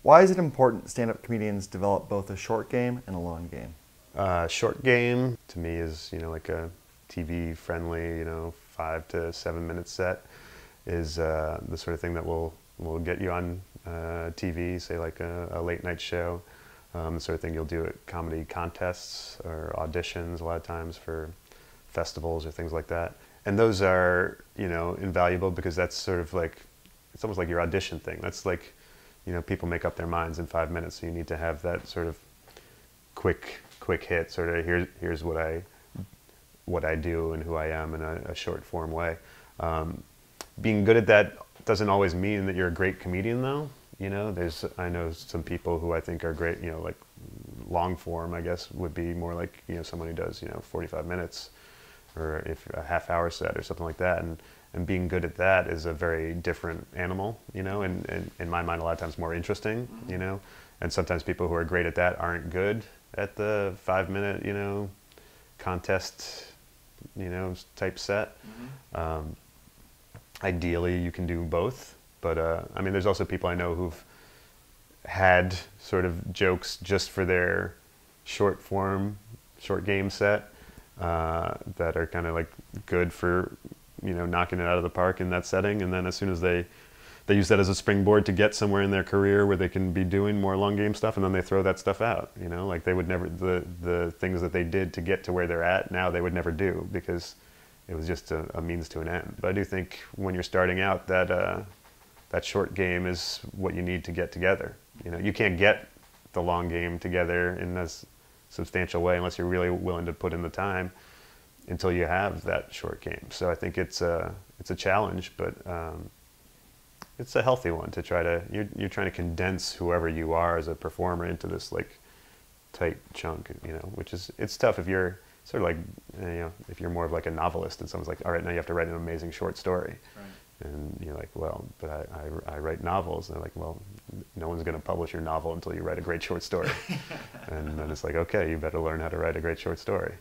Why is it important stand-up comedians develop both a short game and a long game? Short game to me is, like a TV friendly, 5 to 7 minute set is the sort of thing that will get you on TV, say like a late night show, the sort of thing you'll do at comedy contests or auditions a lot of times for festivals or things like that. And those are, invaluable because that's sort of like, it's almost like your audition thing. That's like, people make up their minds in 5 minutes, so you need to have that sort of quick hit, sort of here's what I do and who I am in a short form way. Being good at that doesn't always mean that you're a great comedian, though. I know some people who I think are great. Like long form, I guess, would be more like someone who does 45 minutes, or if a half-hour set or something like that. And being good at that is a very different animal, and in my mind, a lot of times more interesting, And sometimes people who are great at that aren't good at the 5 minute, contest, type set. Ideally, you can do both, but I mean, there's also people I know who've had sort of jokes just for their short game set that are kind of like good for knocking it out of the park in that setting, and then as soon as they use that as a springboard to get somewhere in their career where they can be doing more long game stuff, and then they throw that stuff out. Like they would never, the things that they did to get to where they're at now, they would never do because it was just a means to an end. But I do think when you're starting out, that short game is what you need to get together. You can't get the long game together in a substantial way unless you're really willing to put in the time until you have that short game. So I think it's a challenge, but it's a healthy one to try to, you're trying to condense whoever you are as a performer into this like tight chunk, which is, it's tough if you're sort of like, if you're more of like a novelist and someone's like, all right, now you have to write an amazing short story. Right. And you're like, well, but I write novels. And they're like, well, no one's going to publish your novel until you write a great short story. And then it's like, okay, you better learn how to write a great short story.